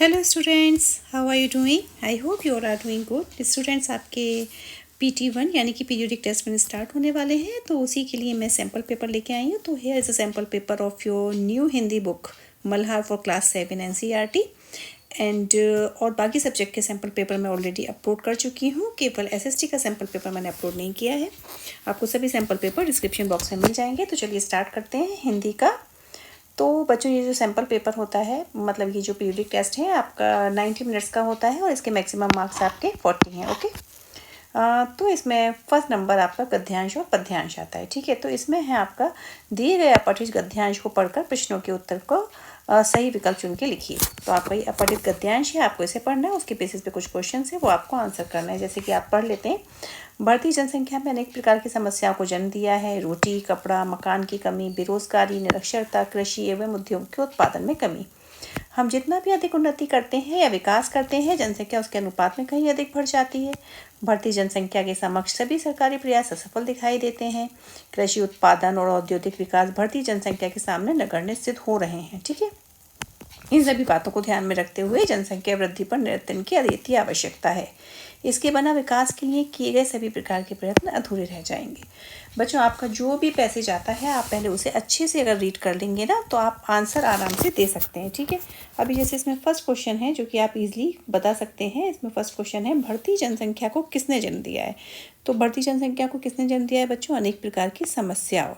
Hello students, how are you doing? I hope you are doing good. Students, आपके PT1 यानी कि periodic test में start होने वाले हैं, तो उसी के लिए मैं सैम्पल पेपर लेके आई हूँ। तो here is a sample paper of your new Hindi book Malhar for class 7 NCERT and और बाकी सब्जेक्ट के सैम्पल पेपर मैं ऑलरेडी अपलोड कर चुकी हूँ। केवल SST का सैम्पल पेपर मैंने अपलोड नहीं किया है। आपको सभी सैम्पल पेपर डिस्क्रिप्शन बॉक्स में मिल जाएंगे। तो चलिए स्टार्ट करते हैं हिंदी का। तो बच्चों, ये जो सैम्पल पेपर होता है, मतलब ये जो पीरियोडिक टेस्ट है आपका 90 मिनट्स का होता है और इसके मैक्सिमम मार्क्स आपके 40 हैं। ओके। तो इसमें फर्स्ट नंबर आपका गद्यांश और पद्यांश आता है। ठीक है, तो इसमें है आपका दिए गए अपठित गद्यांश को पढ़कर प्रश्नों के उत्तर को सही विकल्प चुन के लिखिए। तो आपका ये अपठित गद्यांश है, आपको इसे पढ़ना है। उसके बेसिस पे कुछ क्वेश्चन है वो आपको आंसर करना है। जैसे कि आप पढ़ लेते हैं। बढ़ती जनसंख्या में अनेक प्रकार की समस्याओं को जन्म दिया है। रोटी, कपड़ा, मकान की कमी, बेरोजगारी, निरक्षरता, कृषि एवं उद्योग के उत्पादन में कमी। हम जितना भी अधिक उन्नति करते हैं या विकास करते हैं, जनसंख्या उसके अनुपात में कहीं अधिक बढ़ जाती है। बढ़ती जनसंख्या के समक्ष सभी सरकारी प्रयास असफल दिखाई देते हैं। कृषि उत्पादन और औद्योगिक विकास बढ़ती जनसंख्या के सामने नगण्य सिद्ध हो रहे हैं। ठीक है, इन सभी बातों को ध्यान में रखते हुए जनसंख्या वृद्धि पर नियंत्रण की अति आवश्यकता है। इसके बिना विकास के लिए किए गए सभी प्रकार के प्रयत्न अधूरे रह जाएंगे। बच्चों, आपका जो भी पैसेज आता है, आप पहले उसे अच्छे से अगर रीड कर लेंगे ना, तो आप आंसर आराम से दे सकते हैं। ठीक है, अभी जैसे इसमें फर्स्ट क्वेश्चन है जो कि आप इजीली बता सकते हैं। इसमें फर्स्ट क्वेश्चन है, बढ़ती जनसंख्या को किसने जन्म दिया है? तो बढ़ती जनसंख्या को किसने जन्म दिया है बच्चों? अनेक प्रकार की समस्याओं।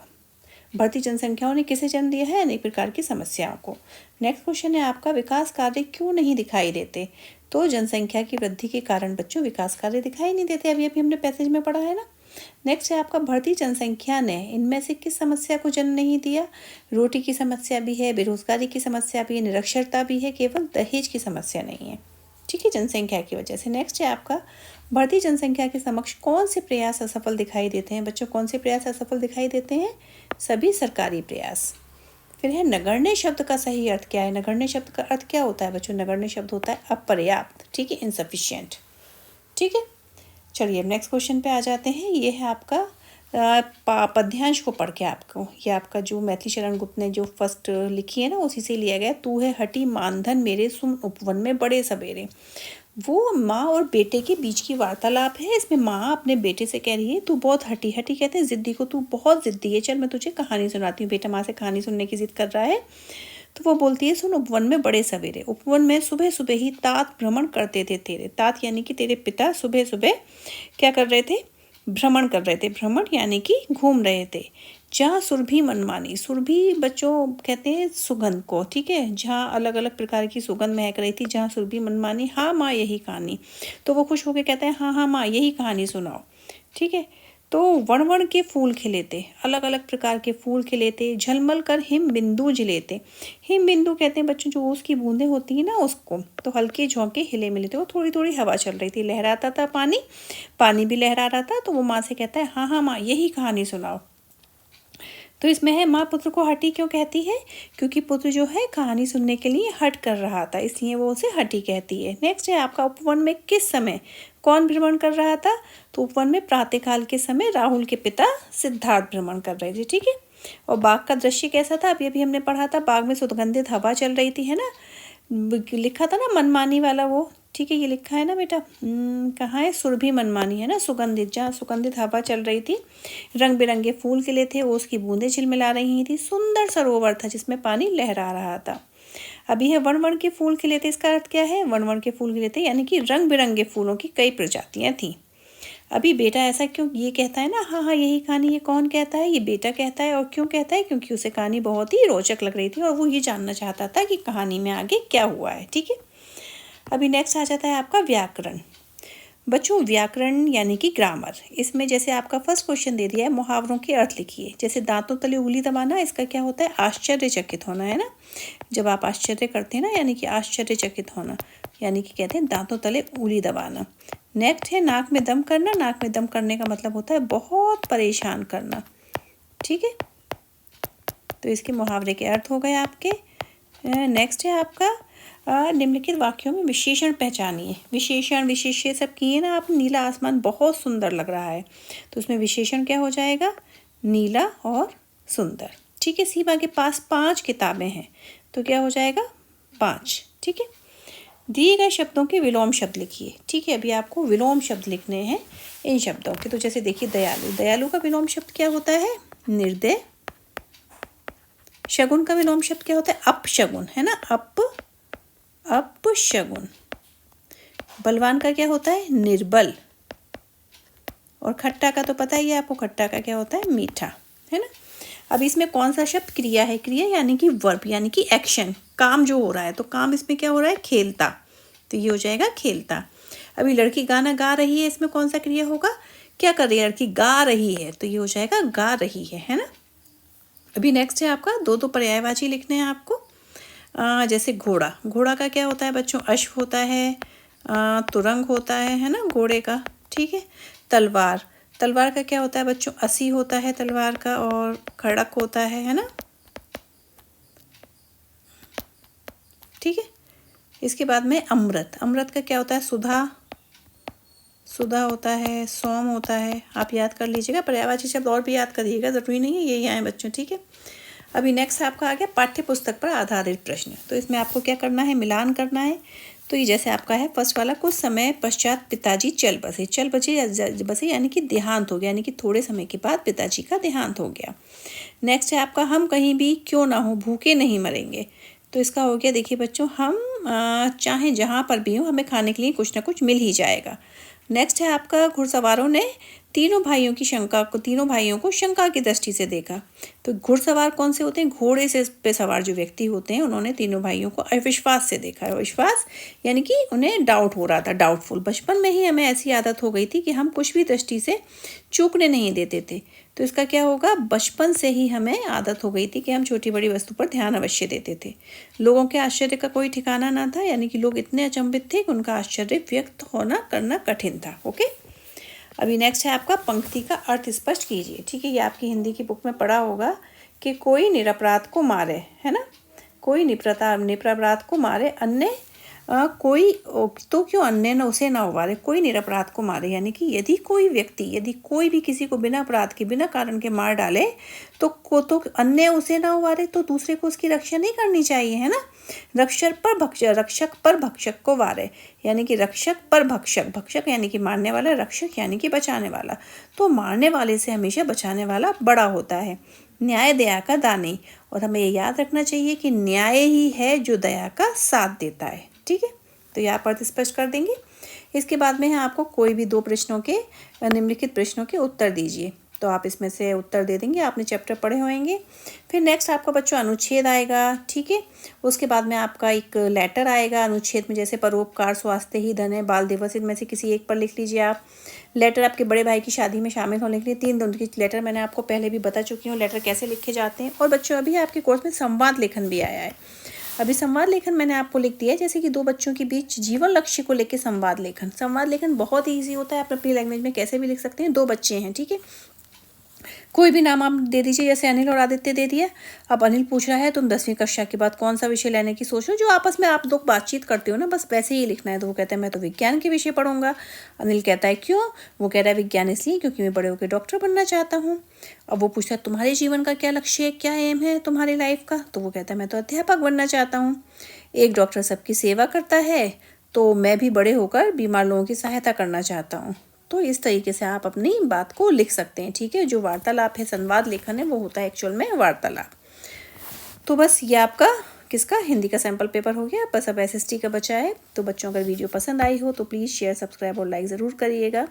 बढ़ती जनसंख्याओं ने किसे जन्म दिया है? अनेक प्रकार की समस्याओं को। नेक्स्ट क्वेश्चन है आपका, विकास कार्य क्यों नहीं दिखाई देते? तो जनसंख्या की वृद्धि के कारण बच्चों विकास कार्य दिखाई नहीं देते। अभी हमने पैसेज में पढ़ा है ना। नेक्स्ट है आपका, बढ़ती जनसंख्या ने इनमें से किस समस्या को जन्म नहीं दिया? रोटी की समस्या भी है, बेरोजगारी की समस्या भी है, निरक्षरता भी है, केवल दहेज की समस्या नहीं है। ठीक है, जनसंख्या की वजह से। नेक्स्ट है आपका, बढ़ती जनसंख्या के समक्ष कौन से प्रयास असफल दिखाई देते हैं? बच्चों, कौन से प्रयास असफल दिखाई देते हैं? सभी सरकारी प्रयास। फिर है, नगण्य शब्द का सही अर्थ क्या है? नगण्य शब्द का अर्थ क्या होता है बच्चों? नगण्य शब्द होता है अपर्याप्त। ठीक है, इनसफिशिएंट। ठीक है, चलिए अब नेक्स्ट क्वेश्चन पे आ जाते हैं। ये है आपका पद्यांश को पढ़ के आपको, ये आपका जो मैथिली शरण गुप्त ने जो फर्स्ट लिखी है ना, उसी से लिया गया। तू है हटी मानधन मेरे, सुन उपवन में बड़े सवेरे। वो माँ और बेटे के बीच की वार्तालाप है। इसमें माँ अपने बेटे से कह रही है, तू बहुत हटी, हटी कहते हैं जिद्दी को, तू बहुत जिद्दी है, चल मैं तुझे कहानी सुनाती हूँ। बेटा माँ से कहानी सुनने की जिद कर रहा है। तो वो बोलती है, सुन, उपवन में बड़े सवेरे, उपवन में सुबह सुबह ही तात भ्रमण करते थे तेरे। तात यानी कि तेरे पिता सुबह सुबह क्या कर रहे थे? भ्रमण कर रहे थे। भ्रमण यानी कि घूम रहे थे। जहाँ सुरभि मनमानी, सुरभि बच्चों कहते हैं सुगंध को। ठीक है, जहाँ अलग अलग प्रकार की सुगंध महक रही थी, जहाँ सुरभि मनमानी, हाँ माँ यही कहानी। तो वो खुश होकर कहते हैं, हाँ हाँ माँ यही कहानी सुनाओ। ठीक है, तो वण वण के फूल खिले थे, अलग अलग प्रकार के फूल खिले थे। झलमल कर हिम बिंदु जिले थे। हिम बिंदु कहते हैं बच्चों जो उसकी बूंदें होती है ना, उसको। तो हल्के झोंके हिले मिले थे, वो थोड़ी थोड़ी हवा चल रही थी, लहराता था पानी, पानी भी लहरा रहा था। तो वो माँ से कहता है, हाँ हाँ माँ यही कहानी सुनाओ। तो इसमें है, माँ पुत्र को हटी क्यों कहती है? क्योंकि पुत्र जो है कहानी सुनने के लिए हट कर रहा था, इसलिए वो उसे हटी कहती है। नेक्स्ट है आपका, उपवन में किस समय कौन भ्रमण कर रहा था? तो उपवन में प्रातःकाल के समय राहुल के पिता सिद्धार्थ भ्रमण कर रहे थे। ठीक है, और बाग का दृश्य कैसा था? अभी अभी हमने पढ़ा था, बाग में सुगंधित हवा चल रही थी, है ना। लिखा था ना मनमानी वाला वो। ठीक है, ये लिखा है ना बेटा, कहाँ है? सुरभि मनमानी, है ना, सुगंधित, जहाँ सुगंधित हवा चल रही थी। रंग बिरंगे फूल खिले थे, ओस की बूंदें झिलमिला रही थी। सुंदर सरोवर था जिसमें पानी लहरा रहा था। अभी है, वण वण के फूल खिले थे। इसका अर्थ क्या है? वण वण के फूल खिले थे यानी कि रंग बिरंगे फूलों की कई प्रजातियां थी। अभी बेटा ऐसा क्यों ये कहता है ना, हाँ हाँ यही कहानी, ये कौन कहता है? ये बेटा कहता है। और क्यों कहता है? क्योंकि उसे कहानी बहुत ही रोचक लग रही थी और वो ये जानना चाहता था कि कहानी में आगे क्या हुआ है। ठीक है, अभी नेक्स्ट आ जाता है आपका व्याकरण। बच्चों, व्याकरण यानी कि ग्रामर। इसमें जैसे आपका फर्स्ट क्वेश्चन दे दिया है, मुहावरों के अर्थ लिखिए। जैसे दांतों तले उंगली दबाना, इसका क्या होता है? आश्चर्यचकित होना, है ना। जब आप आश्चर्य करते हैं ना, यानी कि आश्चर्यचकित होना, यानी कि कहते हैं दांतों तले उंगली दबाना। नेक्स्ट है, नाक में दम करना। नाक में दम करने का मतलब होता है बहुत परेशान करना। ठीक है, तो इसके मुहावरे के अर्थ हो गए आपके। नेक्स्ट है आपका, निम्नलिखित वाक्यों में विशेषण पहचानिए। विशेषण विशेष्य सब किए ना आप। नीला आसमान बहुत सुंदर लग रहा है, तो उसमें विशेषण क्या हो जाएगा? नीला और सुंदर। ठीक है, सीमा के पास 5 किताबें हैं, तो क्या हो जाएगा? 5। ठीक है, दिए गए शब्दों के विलोम शब्द लिखिए। ठीक है, अभी आपको विलोम शब्द लिखने हैं इन शब्दों के। तो जैसे देखिए दयालु, दयालु का विलोम शब्द क्या होता है? निर्दय। शगुन का विलोम शब्द क्या होता है? अपशगुन, है ना, अपशगुन। बलवान का क्या होता है? निर्बल। और खट्टा का तो पता ही है आपको, खट्टा का क्या होता है? मीठा, है ना। अब इसमें कौन सा शब्द क्रिया है? क्रिया यानी कि वर्ब, यानी कि एक्शन, काम जो हो रहा है। तो काम इसमें क्या हो रहा है? खेलता, तो ये हो जाएगा खेलता। अभी लड़की गाना गा रही है, इसमें कौन सा क्रिया होगा? क्या कर रही है लड़की? गा रही है, तो ये हो जाएगा गा रही है ना। अभी नेक्स्ट है आपका दो दो पर्यायवाची लिखने हैं आपको। जैसे घोड़ा, घोड़ा का क्या होता है बच्चों? अश्व होता है, तुरंग होता है ना घोड़े का। ठीक है। तलवार, तलवार का क्या होता है बच्चों? असी होता है तलवार का, और खड़क होता है ना। ठीक है। इसके बाद में अमृत, अमृत का क्या होता है? सुधा, सुधा होता है, सोम होता है। आप याद कर लीजिएगा, पर्यायवाची शब्द और भी याद करिएगा, ज़रूरी नहीं है यही आए बच्चों। ठीक है। अभी नेक्स्ट आपका आ गया पाठ्य पुस्तक पर आधारित प्रश्न। तो इसमें आपको क्या करना है? मिलान करना है। तो ये जैसे आपका है फर्स्ट वाला, कुछ समय पश्चात पिताजी चल बसे। चल बसे यानी कि देहांत हो गया, यानी कि थोड़े समय के बाद पिताजी का देहांत हो गया। नेक्स्ट है आपका हम कहीं भी क्यों ना हो भूखे नहीं मरेंगे। तो इसका हो गया, देखिए बच्चों, हम चाहे जहाँ पर भी हो हमें खाने के लिए कुछ ना कुछ मिल ही जाएगा। नेक्स्ट है आपका घुड़सवारों ने तीनों भाइयों को शंका की दृष्टि से देखा। तो घुड़सवार कौन से होते हैं? घोड़े से पे सवार जो व्यक्ति होते हैं, उन्होंने तीनों भाइयों को अविश्वास से देखा है। अविश्वास यानी कि उन्हें डाउट हो रहा था, डाउटफुल। बचपन में ही हमें ऐसी आदत हो गई थी कि हम कुछ भी दृष्टि से चूकने नहीं देते थे। तो इसका क्या होगा? बचपन से ही हमें आदत हो गई थी कि हम छोटी बड़ी वस्तु पर ध्यान अवश्य देते थे। लोगों के आश्चर्य का कोई ठिकाना ना था, यानी कि लोग इतने अचंभित थे कि उनका आश्चर्य व्यक्त करना कठिन था। ओके। अभी नेक्स्ट है आपका पंक्ति का अर्थ स्पष्ट कीजिए। ठीक है, ये आपकी हिंदी की बुक में पढ़ा होगा कि कोई निरपराध को मारे, है ना, कोई निरपराध को मारे, अन्य कोई तो क्यों अन्य न उसे ना उबारे। कोई निरपराध को मारे यानी कि यदि कोई व्यक्ति, यदि कोई भी किसी को बिना अपराध के, बिना कारण के मार डाले तो अन्य उसे ना उबारे, तो दूसरे को उसकी रक्षा नहीं करनी चाहिए, है ना। रक्षक पर भक्षक को वारे, यानी कि रक्षक पर भक्षक, भक्षक यानी कि मारने वाला, रक्षक यानी कि बचाने वाला। तो मारने वाले से हमेशा बचाने वाला बड़ा होता है। न्याय दया का दानी, और हमें ये याद रखना चाहिए कि न्याय ही है जो दया का साथ देता है। ठीक है, तो यहाँ पर स्पष्ट कर देंगे। इसके बाद में है आपको कोई भी दो प्रश्नों के, निम्नलिखित प्रश्नों के उत्तर दीजिए। तो आप इसमें से उत्तर दे देंगे, आपने चैप्टर पढ़े होंगे। फिर नेक्स्ट आपका बच्चों अनुच्छेद आएगा। ठीक है, उसके बाद में आपका एक लेटर आएगा अनुच्छेद में, जैसे परोपकार, स्वास्थ्य ही धन है, बाल दिवस, इनमें से किसी एक पर लिख लीजिए आप। लेटर आपके बड़े भाई की शादी में शामिल होने के लिए 3 दिन की लेटर मैंने आपको पहले भी बता चुकी हूँ लेटर कैसे लिखे जाते हैं। और बच्चों अभी आपके कोर्स में संवाद लेखन भी आया है। अभी संवाद लेखन मैंने आपको लिख दिया है, जैसे कि दो बच्चों के बीच जीवन लक्ष्य को लेकर संवाद लेखन। संवाद लेखन बहुत ही ईजी होता है, आप अपनी लैंग्वेज में कैसे भी लिख सकते हैं। 2 बच्चे हैं, ठीक है, कोई भी नाम आप दे दीजिए, जैसे अनिल और आदित्य दे दिया। अब अनिल पूछ रहा है तुम 10वीं कक्षा के बाद कौन सा विषय लेने की सोच रहे हो, जो आपस में आप लोग बातचीत करते हो ना, बस वैसे ही लिखना है। तो वो कहता है मैं तो विज्ञान के विषय पढ़ूंगा। अनिल कहता है क्यों? वो कह रहा है विज्ञान इसलिए क्योंकि मैं बड़े होकर डॉक्टर बनना चाहता हूँ। अब वो पूछता है तुम्हारे जीवन का क्या लक्ष्य है, क्या एम है तुम्हारी लाइफ का? तो वो कहता है मैं तो अध्यापक बनना चाहता हूँ। एक डॉक्टर सबकी सेवा करता है, तो मैं भी बड़े होकर बीमार लोगों की सहायता करना चाहता हूँ। तो इस तरीके से आप अपनी बात को लिख सकते हैं। ठीक है, जो वार्तालाप है, संवाद लेखन है, वो होता है एक्चुअल में वार्तालाप। तो बस ये आपका किसका, हिंदी का सैम्पल पेपर हो गया। बस अब SST का बचा है। तो बच्चों अगर वीडियो पसंद आई हो तो प्लीज़ शेयर, सब्सक्राइब और लाइक ज़रूर करिएगा।